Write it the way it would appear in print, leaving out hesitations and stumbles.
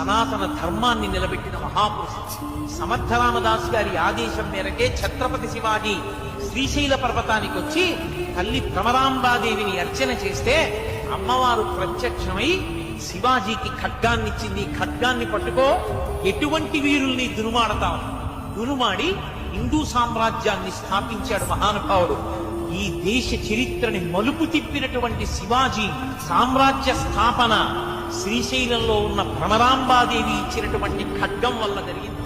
సనాతన ధర్మాన్ని నిలబెట్టిన మహాపురుషుడు. సమర్థరామదాస్ గారి ఆదేశం మేరకే ఛత్రపతి శివాజీ శ్రీశైల పర్వతానికి వచ్చి తల్లి భ్రమరాంబాదేవిని అర్చన చేస్తే అమ్మవారు ప్రత్యక్షమై శివాజీకి ఖడ్గాన్నిచ్చింది. ఖడ్గాన్ని పట్టుకో, ఎటువంటి వీరుల్ని దునుమాడతావు. దునుమాడి హిందూ సామ్రాజ్యాన్ని స్థాపించాడు మహానుభావుడు. ఈ దేశ చరిత్రని మలుపు తిప్పినటువంటి శివాజీ సామ్రాజ్య స్థాపన శ్రీశైలంలో ఉన్న భ్రమరాంబాదేవి ఇచ్చినటువంటి ఖడ్గం వల్ల జరిగింది.